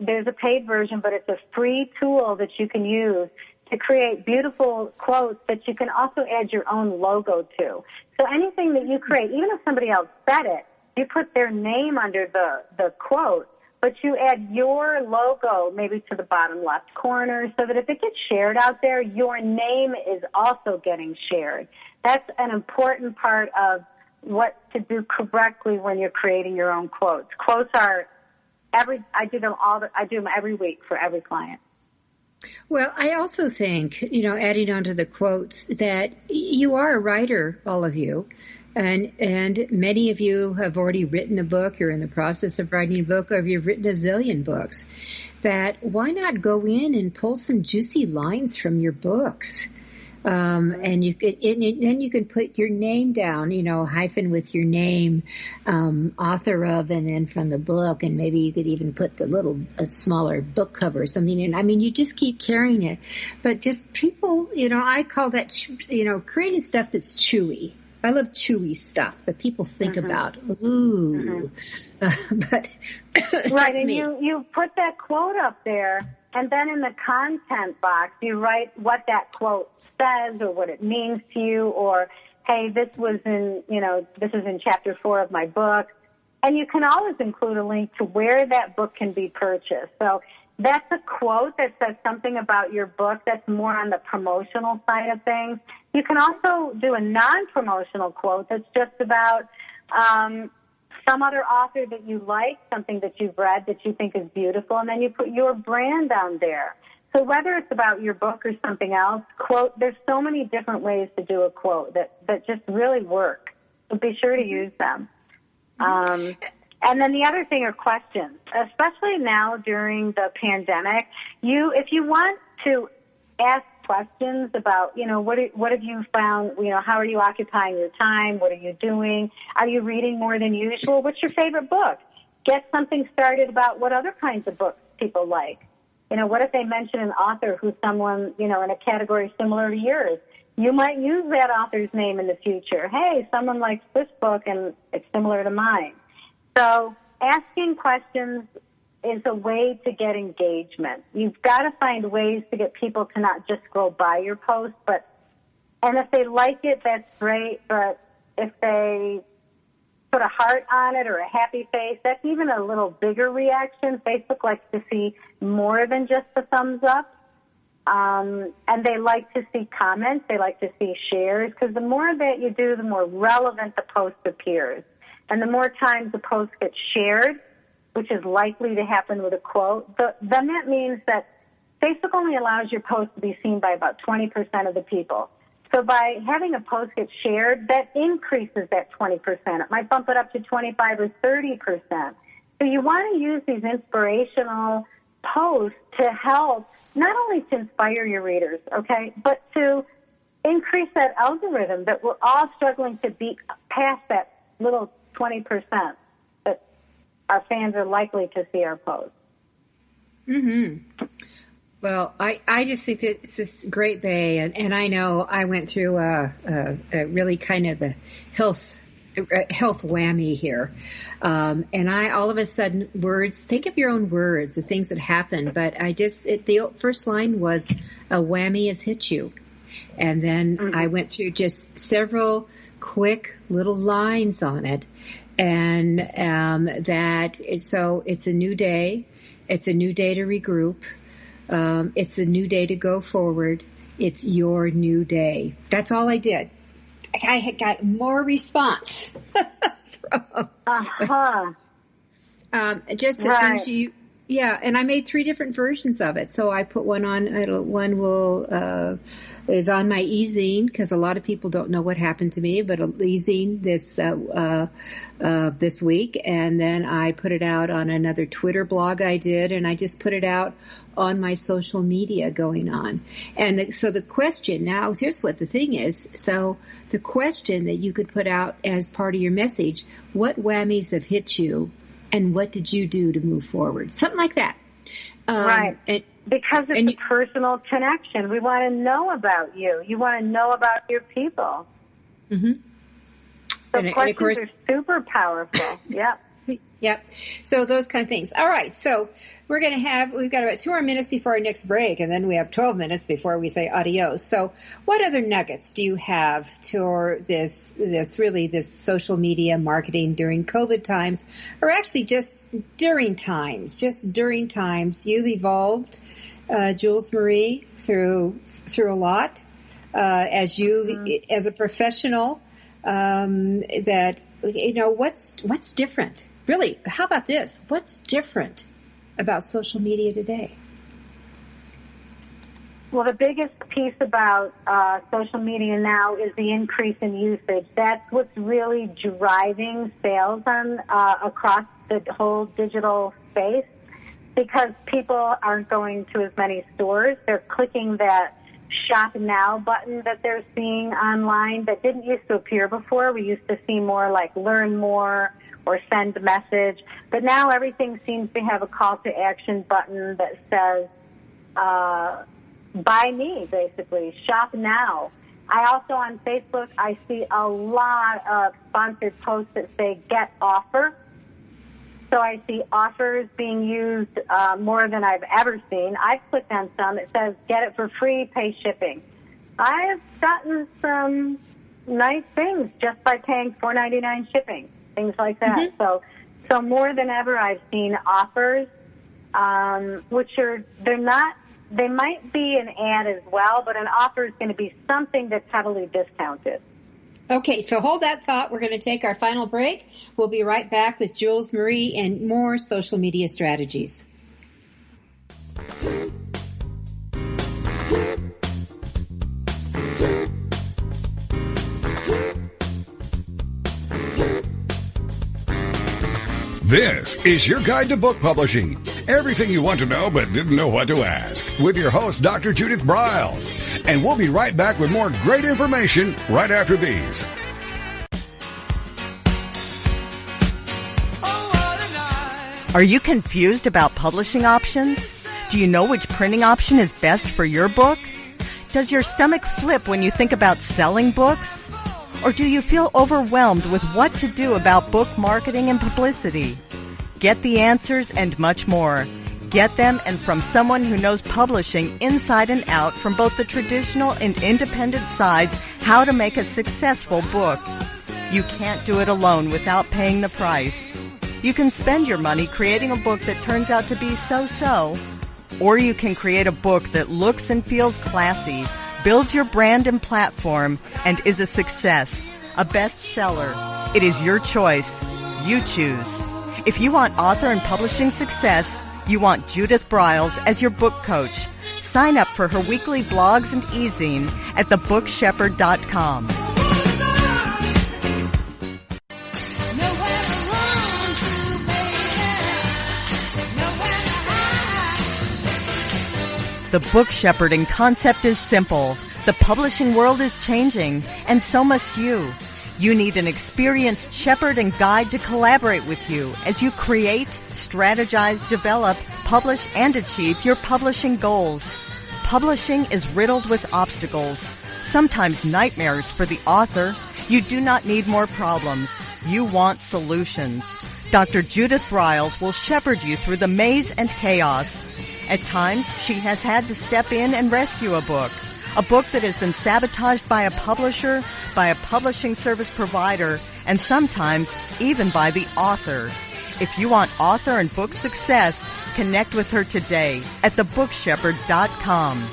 Speaker 3: there's a paid version, but it's a free tool that you can use to create beautiful quotes that you can also add your own logo to. So anything that you create, even if somebody else said it, you put their name under the quote, but you add your logo maybe to the bottom left corner so that if it gets shared out there, your name is also getting shared. That's an important part of what to do correctly when you're creating your own quotes. Quotes are I do them every week for every client.
Speaker 2: Well, I also think, adding on to the quotes, that you are a writer, all of you. And many of you have already written a book, you're in the process of writing a book, or you've written a zillion books. That why not go in and pull some juicy lines from your books? And then you can put your name down, hyphen with your name, author of, and then from the book, and maybe you could even put a smaller book cover or something in. I mean, you just keep carrying it. But just people, I call that, creating stuff that's chewy. I love chewy stuff that people think about. Ooh. But
Speaker 3: right, and you put that quote up there, and then in the content box, you write what that quote says or what it means to you, or, hey, this is in chapter 4 of my book. And you can always include a link to where that book can be purchased. So that's a quote that says something about your book that's more on the promotional side of things. You can also do a non-promotional quote that's just about some other author that you like, something that you've read that you think is beautiful, and then you put your brand down there. So whether it's about your book or something else, there's so many different ways to do a quote that just really work. So be sure to use them. And then the other thing are questions, especially now during the pandemic. If you want to ask questions about, what have you found, how are you occupying your time? What are you doing? Are you reading more than usual? What's your favorite book? Get something started about what other kinds of books people like. What if they mention an author who's someone, in a category similar to yours? You might use that author's name in the future. Hey, someone likes this book and it's similar to mine. So asking questions is a way to get engagement. You've got to find ways to get people to not just scroll by your post, and if they like it, that's great, but if they put a heart on it or a happy face, that's even a little bigger reaction. Facebook likes to see more than just the thumbs up. And they like to see comments. They like to see shares, because the more that you do, the more relevant the post appears. And the more times the post gets shared, which is likely to happen with a quote, then that means that Facebook only allows your post to be seen by about 20% of the people. So by having a post get shared, that increases that 20%. It might bump it up to 25 or 30%. So you want to use these inspirational posts to help, not only to inspire your readers, okay, but to increase that algorithm that we're all struggling to beat past that little 20% that our fans are likely to see our posts.
Speaker 2: Well, I just think that it's this great bay, and I know I went through a really kind of a health health whammy here. And I, all of a sudden, think of your own words, the things that happen. But the first line was, a whammy has hit you. And then I went through just several quick little lines on it. And so it's a new day. It's a new day to regroup. It's a new day to go forward. It's your new day. That's all I did. I had got more response just the things and I made 3 different versions of it. So I put one on, is on my e-zine, because a lot of people don't know what happened to me, but e-zine this week. And then I put it out on another Twitter blog I did, and I just put it out on my social media going on. And so the question now, here's what the thing is. So the question that you could put out as part of your message, what whammies have hit you and what did you do to move forward? Something like that.
Speaker 3: Right. Because it's a personal connection. We want to know about you. You want to know about your people. Mm-hmm. So questions are super powerful. Yep.
Speaker 2: Yep. So those kind of things. All right. So we've got about 2 more minutes before our next break, and then we have 12 minutes before we say adios. So what other nuggets do you have to this social media marketing during COVID times, or actually just during times? You've evolved, Jules Marie, through a lot, as a professional, what's different? Really, how about this? What's different about social media today?
Speaker 3: Well, the biggest piece about social media now is the increase in usage. That's what's really driving sales on across the whole digital space, because people aren't going to as many stores. They're clicking that Shop Now button that they're seeing online that didn't used to appear before. We used to see more like learn more or send a message. But now everything seems to have a call to action button that says, buy me, basically, shop now. I also, on Facebook, I see a lot of sponsored posts that say get offer. So I see offers being used more than I've ever seen. I've clicked on some that says get it for free, pay shipping. I've gotten some nice things just by paying $4.99 shipping. Things like that. Mm-hmm. So more than ever, I've seen offers, they might be an ad as well, but an offer is going to be something that's heavily discounted.
Speaker 2: Okay, so hold that thought. We're going to take our final break. We'll be right back with Jules Marie and more social media strategies.
Speaker 1: This is your guide to book publishing. Everything you want to know but didn't know what to ask. With your host, Dr. Judith Briles. And we'll be right back with more great information right after these.
Speaker 4: Are you confused about publishing options? Do you know which printing option is best for your book? Does your stomach flip when you think about selling books? Or do you feel overwhelmed with what to do about book marketing and publicity? Get the answers and much more. Get them and from someone who knows publishing inside and out from both the traditional and independent sides how to make a successful book. You can't do it alone without paying the price. You can spend your money creating a book that turns out to be so-so, or you can create a book that looks and feels classy, builds your brand and platform, and is a success, a bestseller. It is your choice. You choose. If you want author and publishing success, you want Judith Briles as your book coach. Sign up for her weekly blogs and e-zine at thebookshepherd.com. The book shepherding concept is simple. The publishing world is changing, and so must you. You need an experienced shepherd and guide to collaborate with you as you create, strategize, develop, publish, and achieve your publishing goals. Publishing is riddled with obstacles, sometimes nightmares for the author. You do not need more problems. You want solutions. Dr. Judith Briles will shepherd you through the maze and chaos. At times, she has had to step in and rescue a book that has been sabotaged by a publisher, by a publishing service provider, and sometimes even by the author. If you want author and book success, connect with her today at thebookshepherd.com.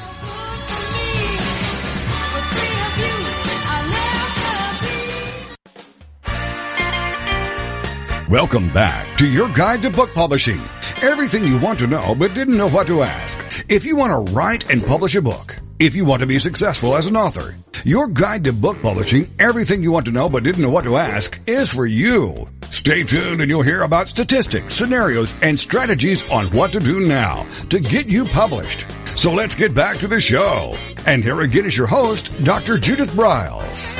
Speaker 1: Welcome back to your guide to book publishing. Everything you want to know but didn't know what to ask. If you want to write and publish a book, if you want to be successful as an author, your guide to book publishing, everything you want to know but didn't know what to ask, is for you. Stay tuned and you'll hear about statistics, scenarios, and strategies on what to do now to get you published. So let's get back to the show. And here again is your host, Dr. Judith Briles.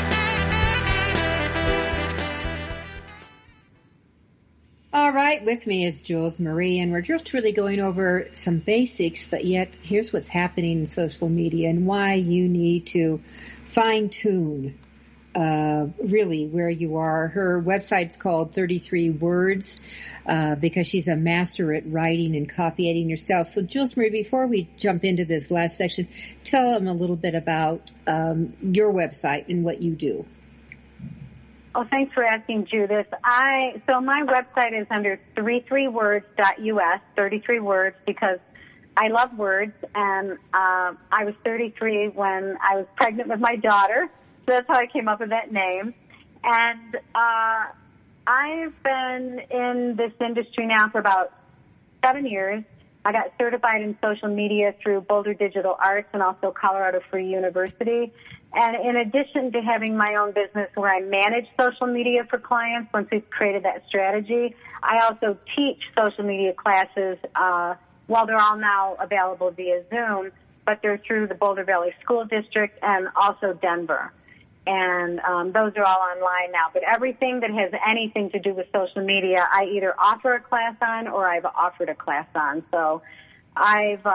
Speaker 2: All right, with me is Jules Marie, and we're just really going over some basics, but yet here's what's happening in social media and why you need to fine-tune really where you are. Her website's called 33 Words because she's a master at writing and copying yourself. So, Jules Marie, before we jump into this last section, tell them a little bit about your website and what you do.
Speaker 3: Oh, thanks for asking, Judith. So my website is under 33words.us, 33 words, because I love words, and I was 33 when I was pregnant with my daughter, so that's how I came up with that name. And I've been in this industry now for about 7 years. I got certified in social media through Boulder Digital Arts and also Colorado Free University. And in addition to having my own business where I manage social media for clients once we've created that strategy, I also teach social media classes. Well, they're all now available via Zoom, but they're through the Boulder Valley School District and also Denver. And those are all online now. But everything that has anything to do with social media, I either offer a class on or I've offered a class on. So I've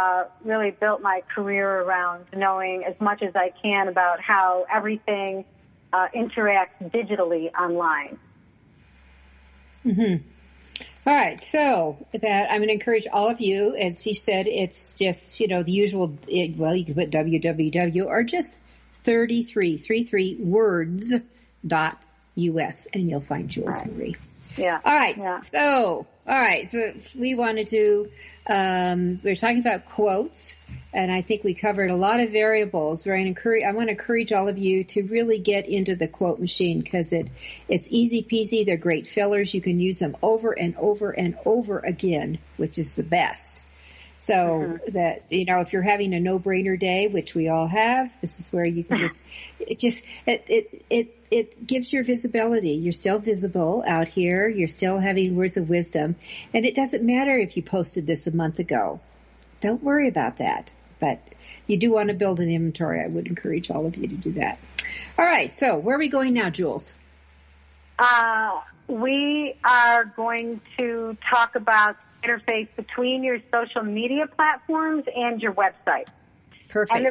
Speaker 3: really built my career around knowing as much as I can about how everything interacts digitally online.
Speaker 2: Mm-hmm. All right, so that I'm going to encourage all of you, as she said, it's just, the usual, you can put www or just 33 words.us, and you'll find Jules Marie.
Speaker 3: Yeah.
Speaker 2: All right. Yeah. So we wanted to, we were talking about quotes, and I think we covered a lot of variables. I want to encourage all of you to really get into the quote machine because it's easy peasy. They're great fillers. You can use them over and over and over again, which is the best. So that, if you're having a no-brainer day, which we all have, this is where you can it gives your visibility. You're still visible out here. You're still having words of wisdom. And it doesn't matter if you posted this a month ago. Don't worry about that. But you do want to build an inventory. I would encourage all of you to do that. All right. So where are we going now, Jules?
Speaker 3: We are going to talk about interface between your social media platforms and your website.
Speaker 2: Perfect.
Speaker 3: And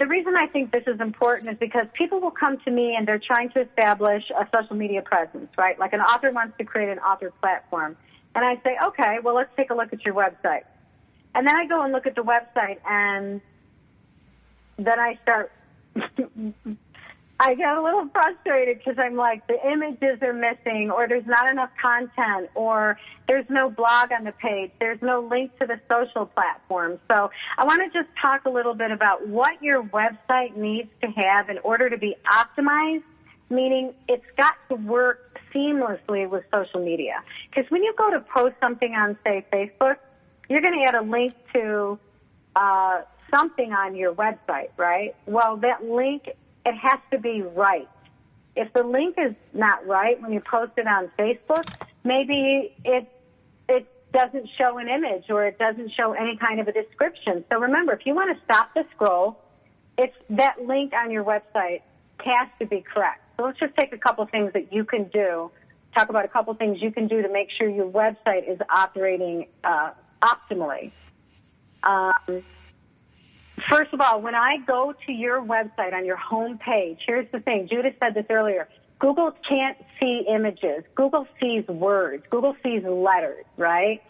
Speaker 3: the reason I think this is important is because people will come to me and they're trying to establish a social media presence, right? Like an author wants to create an author platform. And I say, okay, well, let's take a look at your website. And then I go and look at the website, and then I get a little frustrated because I'm like, the images are missing, or there's not enough content, or there's no blog on the page, there's no link to the social platform. So I want to just talk a little bit about what your website needs to have in order to be optimized, meaning it's got to work seamlessly with social media. Because when you go to post something on, say, Facebook, you're going to add a link to something on your website, right? Well, that link, it has to be right. If the link is not right when you post it on Facebook, maybe it doesn't show an image or it doesn't show any kind of a description. So remember, if you want to stop the scroll, it's that link on your website has to be correct. So let's just take a couple things that you can do, talk about a couple things you can do to make sure your website is operating optimally. First of all, when I go to your website on your home page, here's the thing. Judith said this earlier. Google can't see images. Google sees words. Google sees letters, right?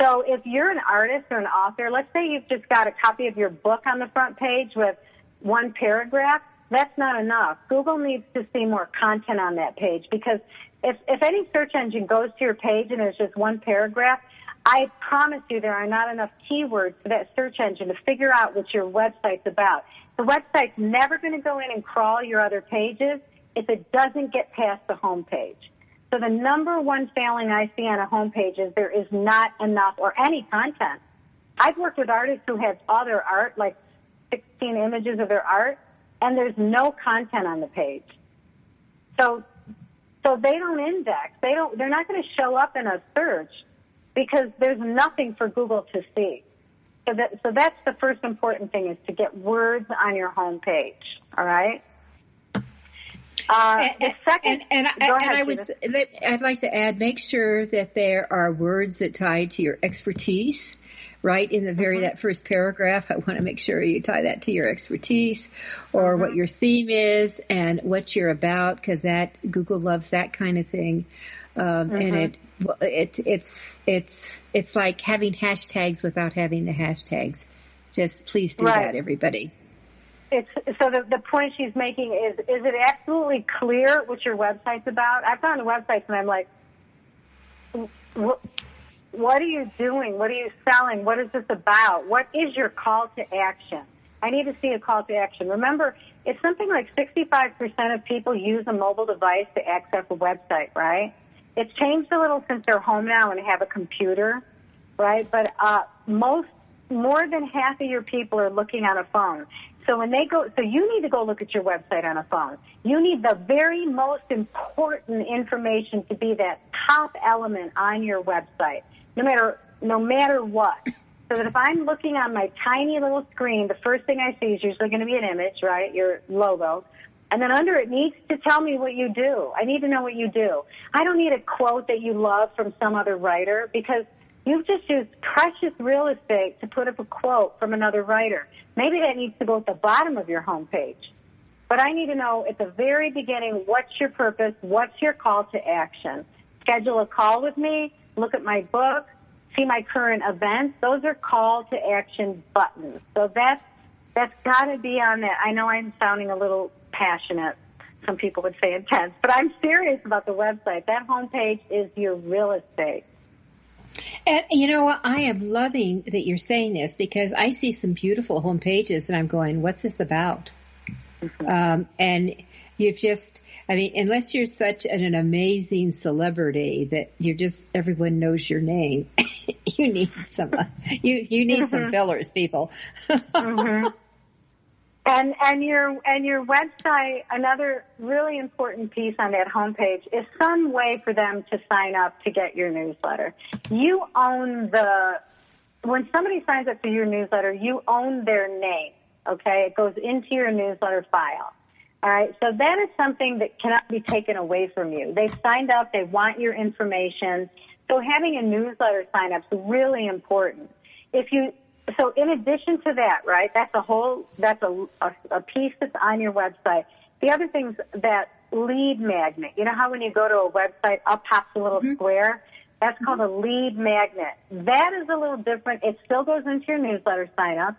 Speaker 3: So if you're an artist or an author, let's say you've just got a copy of your book on the front page with one paragraph, that's not enough. Google needs to see more content on that page, because if any search engine goes to your page and there's just one paragraph, I promise you there are not enough keywords for that search engine to figure out what your website's about. The website's never going to go in and crawl your other pages if it doesn't get past the home page. So the number one failing I see on a home page is there is not enough or any content. I've worked with artists who have all their art, like 16 images of their art, and there's no content on the page. So they don't index. They're not going to show up in a search because there's nothing for Google to see. So that's the first important thing, is to get words on your home page. All right. The second,
Speaker 2: I'd like to add, make sure that there are words that tie to your expertise. Right in the that first paragraph, I want to make sure you tie that to your expertise, or what your theme is and what you're about, because that Google loves that kind of thing. And it's like having hashtags without having the hashtags. Just please do that, everybody.
Speaker 3: So the point she's making is it absolutely clear what your website's about? I've gone to websites and I'm like, what are you doing? What are you selling? What is this about? What is your call to action? I need to see a call to action. Remember, it's something like 65% of people use a mobile device to access a website, right? It's changed a little since they're home now and have a computer, right? But more than half of your people are looking on a phone. So when they go, so you need to go look at your website on a phone. You need the very most important information to be that top element on your website, no matter what. So that if I'm looking on my tiny little screen, the first thing I see is usually going to be an image, right? Your logo. And then under it needs to tell me what you do. I need to know what you do. I don't need a quote that you love from some other writer, because you've just used precious real estate to put up a quote from another writer. Maybe that needs to go at the bottom of your homepage. But I need to know at the very beginning, what's your purpose? What's your call to action? Schedule a call with me, look at my book, see my current events. Those are call to action buttons. So that's got to be on that. I know I'm sounding a little passionate. Some people would say intense, but I'm serious about the website. That homepage is your real estate.
Speaker 2: And you know what? I am loving that you're saying this, because I see some beautiful home pages and I'm going, what's this about? And you've just, unless you're such an amazing celebrity that everyone knows your name, you need some, you need some fillers, people.
Speaker 3: And your website, another really important piece on that homepage is some way for them to sign up to get your newsletter. You own when somebody signs up for your newsletter, you own their name, okay? It goes into your newsletter file, all right? So that is something that cannot be taken away from you. They've signed up, they want your information, so having a newsletter sign up is really important. So in addition to that, right, that's a piece that's on your website. The other thing's that lead magnet. You know how when you go to a website, up pops a little square? That's called a lead magnet. That is a little different. It still goes into your newsletter sign up,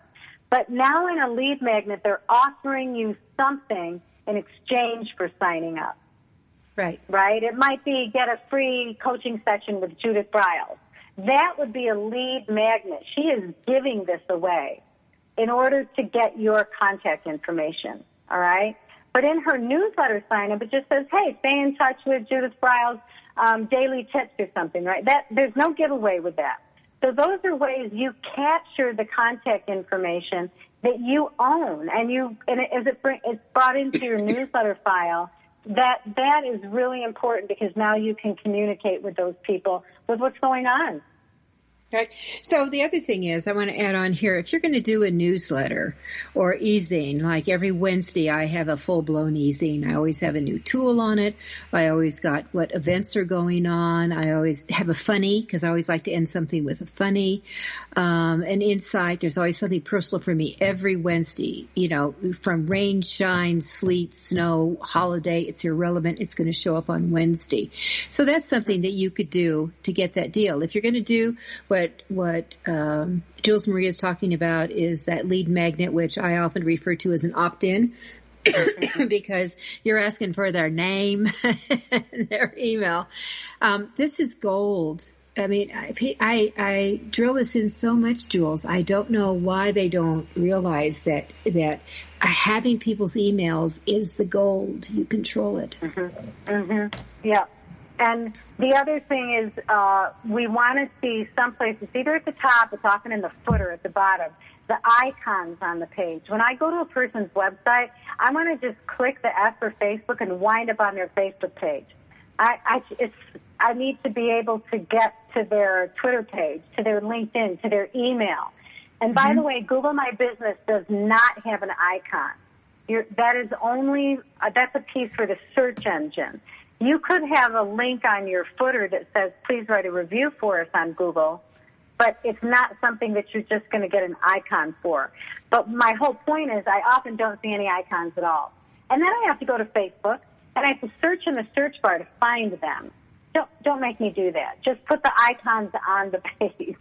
Speaker 3: but now in a lead magnet, they're offering you something in exchange for signing up.
Speaker 2: Right.
Speaker 3: Right? It might be get a free coaching session with Judith Briles. That would be a lead magnet. She is giving this away in order to get your contact information, all right? But in her newsletter sign-up, it just says, hey, stay in touch with Judith Briles, daily tips or something, right? There's no giveaway with that. So those are ways you capture the contact information that you own, and as it's brought into your newsletter file, that is really important, because now you can communicate with those people with what's going on.
Speaker 2: Okay. So the other thing is, I want to add on here, if you're going to do a newsletter or e-zine, like every Wednesday I have a full-blown e-zine. I always have a new tool on it. I always got what events are going on. I always have a funny, because I always like to end something with a funny. An insight. There's always something personal for me every Wednesday. You know, from rain, shine, sleet, snow, holiday, it's irrelevant. It's going to show up on Wednesday. So that's something that you could do to get that deal. If you're going to do what Jules Marie is talking about is that lead magnet, which I often refer to as an opt-in, because you're asking for their name and their email. This is gold. I mean, I drill this in so much, Jules. I don't know why they don't realize that having people's emails is the gold. You control it.
Speaker 3: Mm-hmm. Mm-hmm. Yeah. And the other thing is we want to see some places, either at the top, it's often in the footer at the bottom, the icons on the page. When I go to a person's website, I want to just click the F for Facebook and wind up on their Facebook page. I need to be able to get to their Twitter page, to their LinkedIn, to their email. And by the way, Google My Business does not have an icon. That's a piece for the search engine. You could have a link on your footer that says, please write a review for us on Google, but it's not something that you're just going to get an icon for. But my whole point is I often don't see any icons at all. And then I have to go to Facebook, and I have to search in the search bar to find them. Don't make me do that. Just put the icons on the page.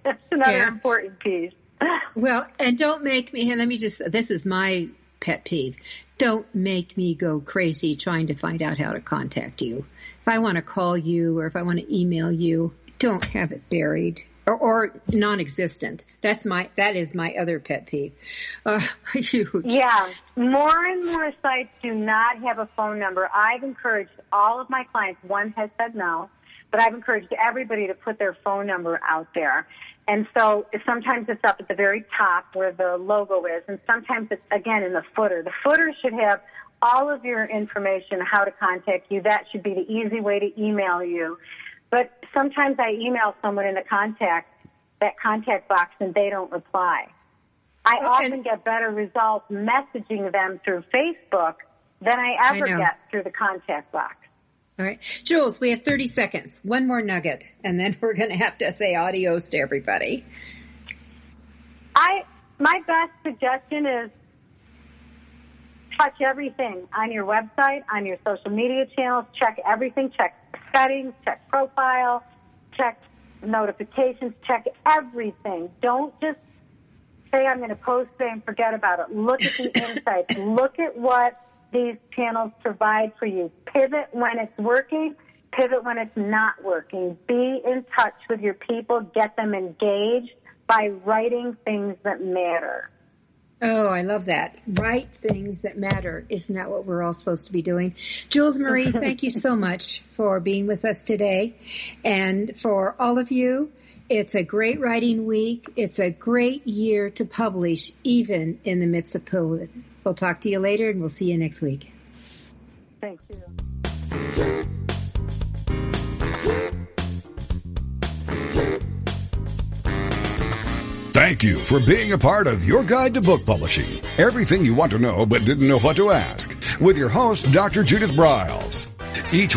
Speaker 3: That's another important piece.
Speaker 2: Well, and don't make me, and this is my pet peeve. Don't make me go crazy trying to find out how to contact you. If I want to call you or if I want to email you, don't have it buried or non-existent. That is my other pet peeve. Huge.
Speaker 3: Yeah. More and more sites do not have a phone number. I've encouraged all of my clients, one has said no, but I've encouraged everybody to put their phone number out there. And so sometimes it's up at the very top where the logo is, and sometimes it's, again, in the footer. The footer should have all of your information, how to contact you. That should be the easy way to email you. But sometimes I email someone in that contact box, and they don't reply. I often get better results messaging them through Facebook than I ever get through the contact box.
Speaker 2: All right. Jules, we have 30 seconds. One more nugget, and then we're going to have to say adios to everybody.
Speaker 3: My best suggestion is touch everything on your website, on your social media channels. Check everything. Check settings, check profile, check notifications, check everything. Don't just say I'm going to post today and forget about it. Look at the insights. Look at what these channels provide for you. Pivot when it's working, pivot when it's not working. Be in touch with your people, get them engaged by writing things that matter.
Speaker 2: Oh, I love that. Write things that matter. Isn't that what we're all supposed to be doing? Jules Marie, thank you so much for being with us today. And for all of you, it's a great writing week. It's a great year to publish, even in the midst of COVID. We'll talk to you later, and we'll see you next week.
Speaker 3: Thank you.
Speaker 1: Thank you for being a part of Your Guide to Book Publishing. Everything you want to know but didn't know what to ask. With your host, Dr. Judith Briles. Each week,